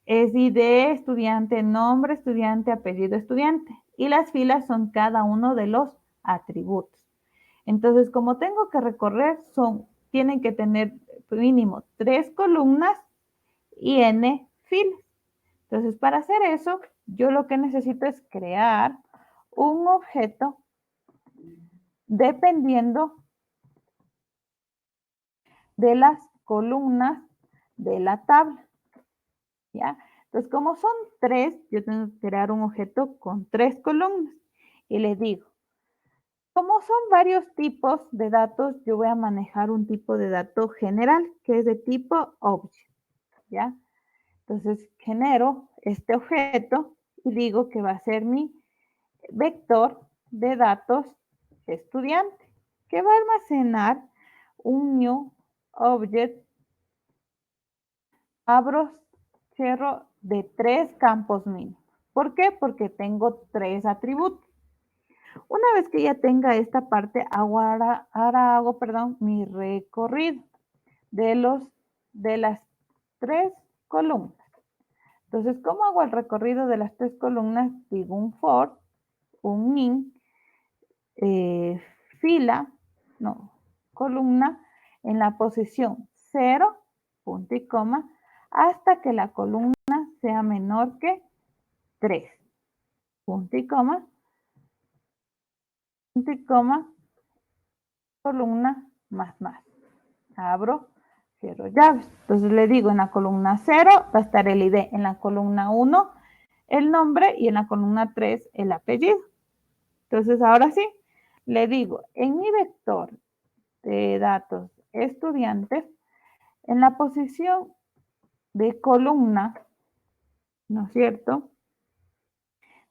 es ID, estudiante, nombre, estudiante, apellido, estudiante. Y las filas son cada uno de los atributos. Entonces, como tengo que recorrer, tienen que tener mínimo 3 columnas y n filas. Entonces, para hacer eso, yo lo que necesito es crear un objeto dependiendo de las columnas de la tabla, ¿ya? Entonces, como son 3, yo tengo que crear un objeto con 3 columnas. Y les digo, como son varios tipos de datos, yo voy a manejar un tipo de dato general, que es de tipo object, ¿ya? Entonces, genero este objeto y digo que va a ser mi vector de datos estudiante, que va a almacenar un new object, abro, cierro, de 3 campos mínimos. ¿Por qué? Porque tengo 3 atributos. Una vez que ya tenga esta parte, ahora hago mi recorrido de las 3 columnas. Entonces, ¿cómo hago el recorrido de las 3 columnas? Digo un for, un in, fila, no, columna, en la posición 0, punto y coma, hasta que la columna sea menor que 3, punto y coma, columna más. Abro, cierro llaves. Entonces le digo en la columna 0 va a estar el ID, en la columna 1 el nombre y en la columna 3 el apellido. Entonces ahora sí, le digo en mi vector de datos estudiantes, en la posición de columna, ¿no es cierto?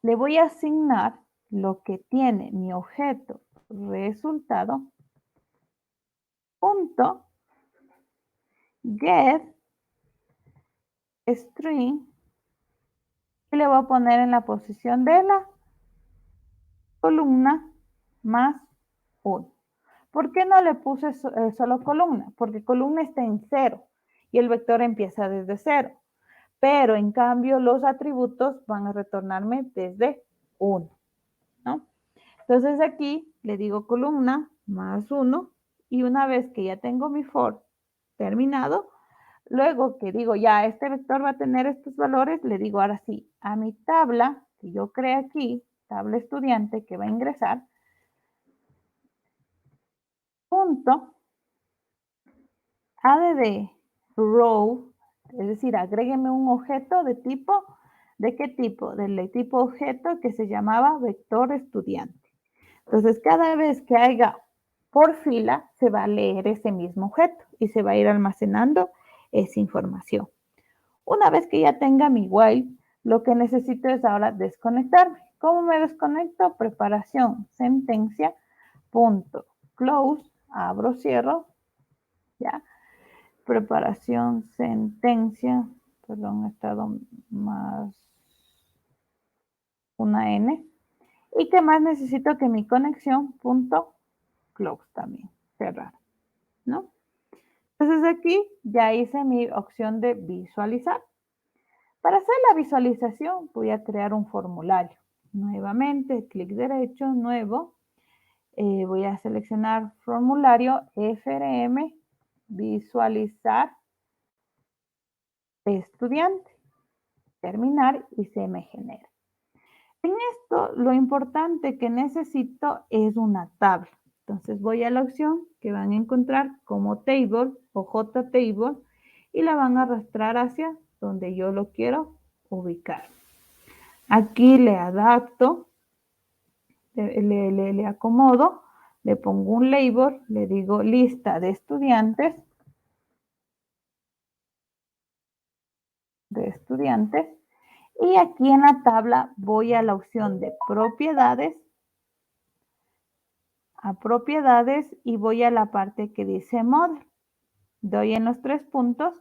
Le voy a asignar lo que tiene mi objeto resultado punto get string y le voy a poner en la posición de la columna más 1. ¿Por qué no le puse solo columna? Porque columna está en 0 y el vector empieza desde 0. Pero en cambio los atributos van a retornarme desde 1, ¿no? Entonces aquí le digo columna más 1 y una vez que ya tengo mi for terminado, luego que digo ya este vector va a tener estos valores, le digo ahora sí a mi tabla que yo creé aquí, tabla estudiante que va a ingresar, punto add row, es decir, agrégueme un objeto de tipo, ¿de qué tipo? Del tipo objeto que se llamaba vector estudiante. Entonces, cada vez que haya por fila, se va a leer ese mismo objeto y se va a ir almacenando esa información. Una vez que ya tenga mi while, lo que necesito es ahora desconectarme. ¿Cómo me desconecto? Preparación, sentencia, punto, close, abro, cierro, ¿ya? Preparación, sentencia, perdón, ha estado más una N. ¿Y qué más necesito? Que mi conexión, punto, close también, cerrar, ¿no? Entonces aquí ya hice mi opción de visualizar. Para hacer la visualización voy a crear un formulario. Nuevamente, clic derecho, nuevo. Voy a seleccionar formulario FRM, visualizar estudiante, terminar y se me genera. En esto, lo importante que necesito es una tabla. Entonces voy a la opción que van a encontrar como table o JTable y la van a arrastrar hacia donde yo lo quiero ubicar. Aquí le adapto, le acomodo, le pongo un label, le digo lista de estudiantes, Y aquí en la tabla voy a la opción de propiedades, y voy a la parte que dice model. Doy en los 3 puntos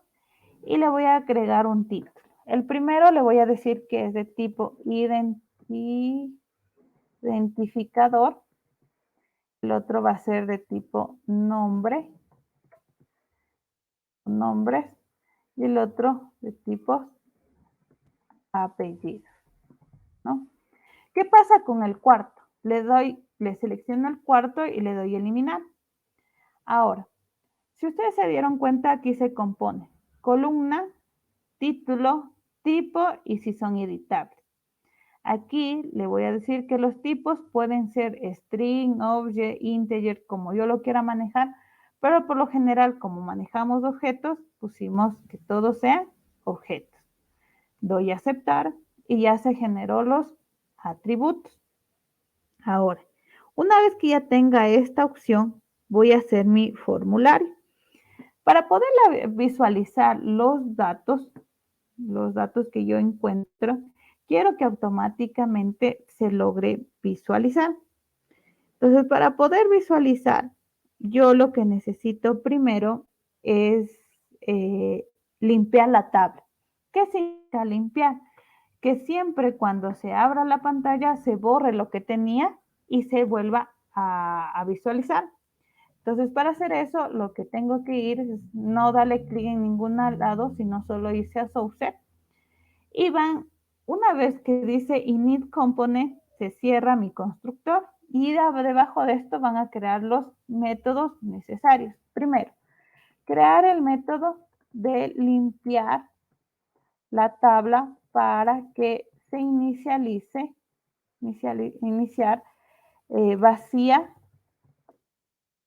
y le voy a agregar un título. El primero le voy a decir que es de tipo identificador. El otro va a ser de tipo nombres. Y el otro de tipo apellidos, ¿no? ¿Qué pasa con el cuarto? Le selecciono el cuarto y le doy eliminar. Ahora, si ustedes se dieron cuenta, aquí se compone columna, título, tipo y si son editables. Aquí le voy a decir que los tipos pueden ser string, object, integer, como yo lo quiera manejar, pero por lo general, como manejamos objetos, pusimos que todos sean objetos. Doy a aceptar y ya se generó los atributos. Ahora, una vez que ya tenga esta opción, voy a hacer mi formulario. Para poder visualizar los datos que yo encuentro, quiero que automáticamente se logre visualizar. Entonces, para poder visualizar, yo lo que necesito primero es limpiar la tabla. ¿Qué significa limpiar? Que siempre cuando se abra la pantalla se borre lo que tenía y se vuelva a visualizar. Entonces, para hacer eso, lo que tengo que ir es no darle clic en ningún lado, sino solo irse a Source. Y una vez que dice init component, se cierra mi constructor y debajo de esto van a crear los métodos necesarios. Primero, crear el método de limpiar la tabla para que se iniciar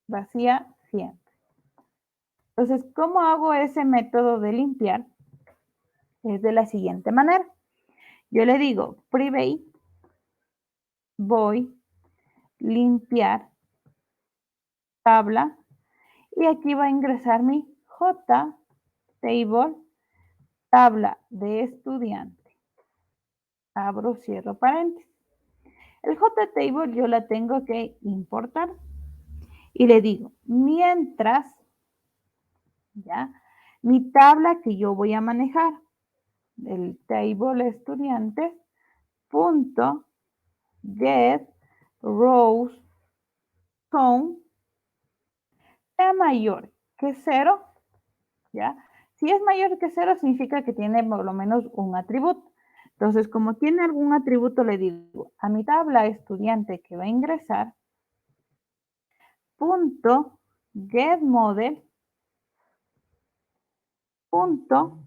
vacía siempre. Entonces, ¿cómo hago ese método de limpiar? Es de la siguiente manera. Yo le digo private voy limpiar tabla y aquí va a ingresar mi JTable tabla de estudiante. Abro, cierro paréntesis. El JTable yo la tengo que importar y le digo mientras, ¿ya? Mi tabla que yo voy a manejar, el table estudiantes, punto get rows count sea mayor que 0, ¿ya? Si es mayor que 0 significa que tiene por lo menos un atributo. Entonces, como tiene algún atributo, le digo a mi tabla estudiante que va a ingresar, punto get model, punto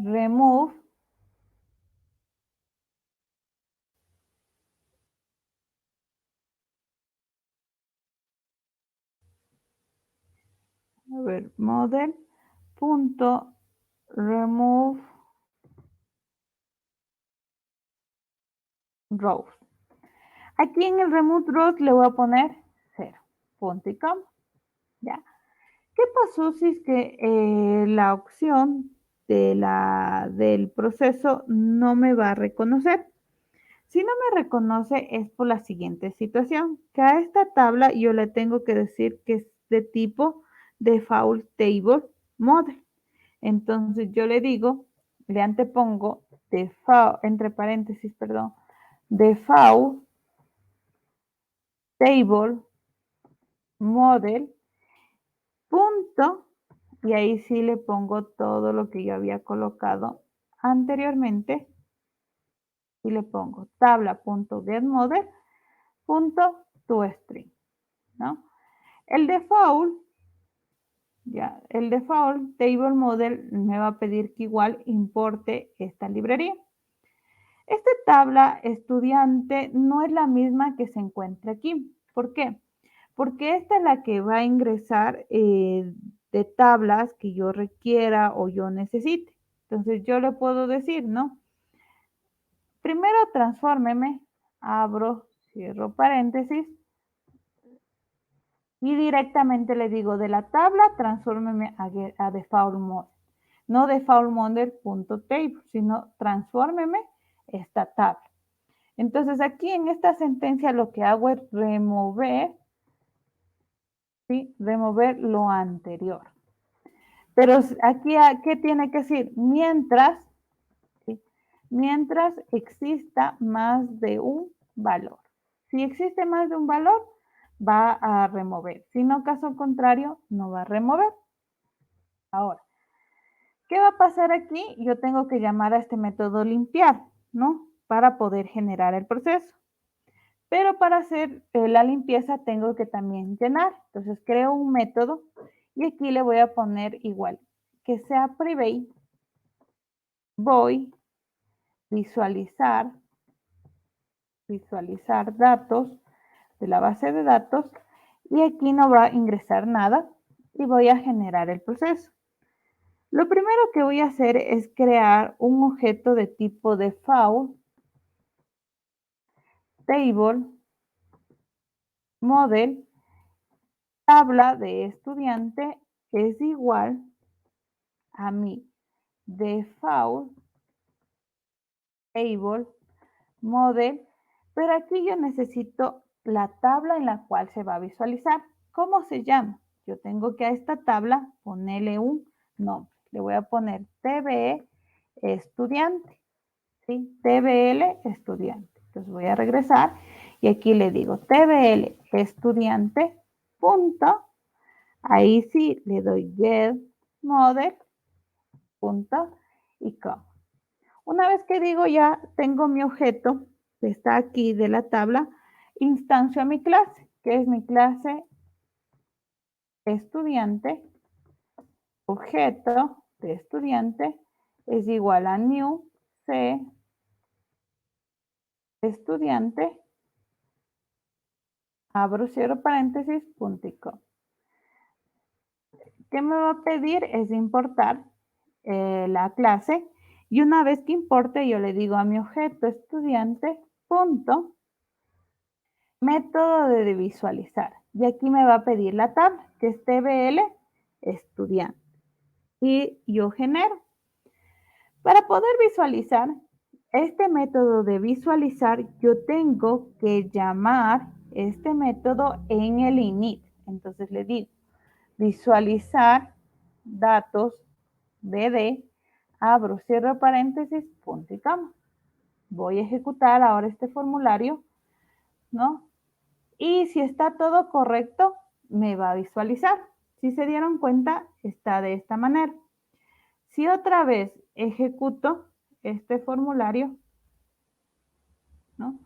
remove model, punto remove rows. Aquí en el remove rows le voy a poner 0, punto y coma, ¿ya? ¿Qué pasó si es que la opción del proceso no me va a reconocer? Si no me reconoce es por la siguiente situación, que a esta tabla yo le tengo que decir que es de tipo default table model. Entonces yo le digo, le antepongo default, entre paréntesis, perdón, default table model punto y ahí sí le pongo todo lo que yo había colocado anteriormente y le pongo tabla.getModel.toString, ¿no? El default table model me va a pedir que igual importe esta librería. Esta tabla estudiante no es la misma que se encuentra aquí. ¿Por qué? Porque esta es la que va a ingresar de tablas que yo requiera o yo necesite. Entonces yo le puedo decir, ¿no? Primero transfórmeme, abro, cierro paréntesis y directamente le digo de la tabla transfórmeme a default mode. no defaultModel.table, sino transfórmeme esta tabla. Entonces aquí en esta sentencia lo que hago es remover, ¿sí? Remover lo anterior. Pero aquí, ¿qué tiene que decir? Mientras, ¿sí? Mientras exista más de un valor. Si existe más de un valor, va a remover. Si no, caso contrario, no va a remover. Ahora, ¿qué va a pasar aquí? Yo tengo que llamar a este método limpiar, ¿no? Para poder generar el proceso. Pero para hacer la limpieza tengo que también llenar. Entonces creo un método y aquí le voy a poner igual, que sea private, voy visualizar datos de la base de datos y aquí no va a ingresar nada y voy a generar el proceso. Lo primero que voy a hacer es crear un objeto de tipo default table model tabla de estudiante es igual a mi default table model, pero aquí yo necesito la tabla en la cual se va a visualizar. ¿Cómo se llama? Yo tengo que a esta tabla ponerle un nombre. Le voy a poner TBE estudiante, ¿sí? TBL estudiante. Entonces voy a regresar y aquí le digo TBL estudiante punto. Ahí sí le doy get model punto y com. Una vez que digo ya tengo mi objeto que está aquí de la tabla, instancio a mi clase, que es mi clase estudiante, objeto de estudiante es igual a new c estudiante, abro cierro paréntesis, punto y com. ¿Qué me va a pedir? Es importar la clase y una vez que importe yo le digo a mi objeto estudiante punto método de visualizar. Y aquí me va a pedir la tabla, que es TBL estudiante. Y yo genero. Para poder visualizar este método de visualizar, yo tengo que llamar este método en el init. Entonces le digo, visualizar datos BD, abro, cierro paréntesis, punto y coma. Voy a ejecutar ahora este formulario, ¿no? Y si está todo correcto, me va a visualizar. Si se dieron cuenta, está de esta manera. Si otra vez ejecuto este formulario, ¿no?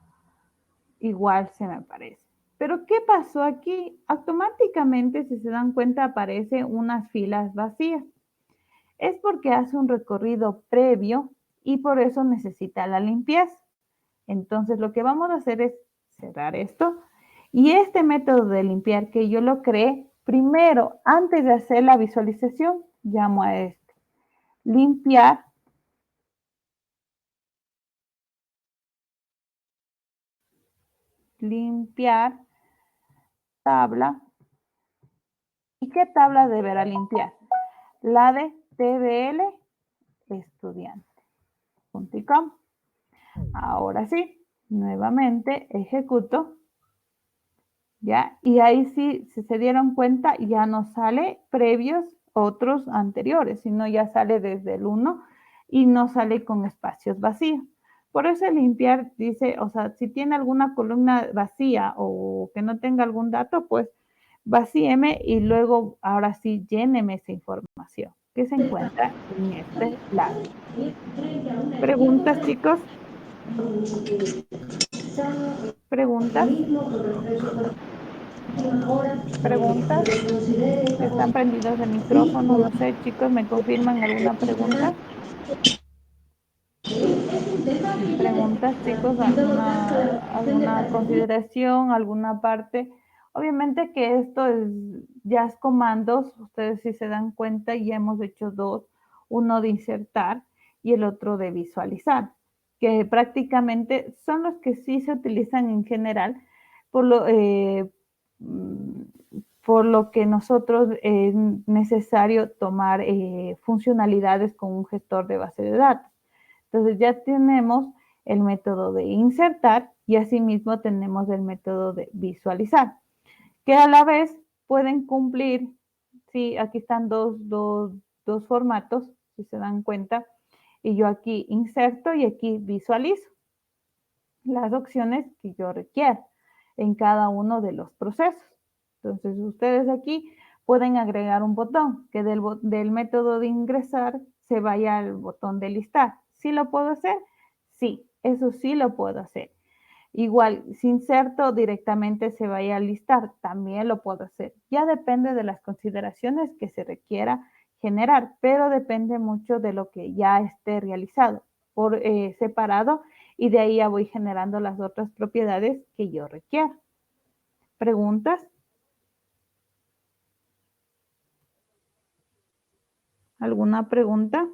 Igual se me aparece. Pero ¿qué pasó aquí? Automáticamente, si se dan cuenta, aparecen unas filas vacías. Es porque hace un recorrido previo y por eso necesita la limpieza. Entonces, lo que vamos a hacer es cerrar esto. Y este método de limpiar que yo lo creé, primero, antes de hacer la visualización, llamo a este. Limpiar. Limpiar tabla. ¿Y qué tabla deberá limpiar? La de TBL estudiante.com. Ahora sí, nuevamente ejecuto. ¿Ya? Y ahí sí, si se dieron cuenta, ya no sale previos otros anteriores, sino ya sale desde el 1 y no sale con espacios vacíos. Por eso el limpiar dice, o sea, si tiene alguna columna vacía o que no tenga algún dato, pues vacíeme y luego ahora sí lléneme esa información que se encuentra en este lado. ¿Preguntas, chicos? ¿Preguntas? ¿Preguntas? Están prendidos el micrófono, no sé, chicos, ¿me confirman alguna pregunta? Preguntas, chicos, alguna consideración, alguna parte. Obviamente que esto ya es comandos, ustedes si se dan cuenta ya hemos hecho dos, uno de insertar y el otro de visualizar, que prácticamente son los que sí se utilizan en general por lo, por lo que nosotros es necesario tomar funcionalidades con un gestor de base de datos. Entonces ya tenemos el método de insertar y asimismo tenemos el método de visualizar, que a la vez pueden cumplir, sí, aquí están dos formatos, si se dan cuenta, y yo aquí inserto y aquí visualizo las opciones que yo requiero en cada uno de los procesos. Entonces, ustedes aquí pueden agregar un botón que del método de ingresar se vaya al botón de listar. ¿Sí lo puedo hacer? Sí, eso sí lo puedo hacer. Igual, si inserto directamente se vaya a listar, también lo puedo hacer. Ya depende de las consideraciones que se requiera generar, pero depende mucho de lo que ya esté realizado por separado y de ahí ya voy generando las otras propiedades que yo requiera. ¿Preguntas? ¿Alguna pregunta?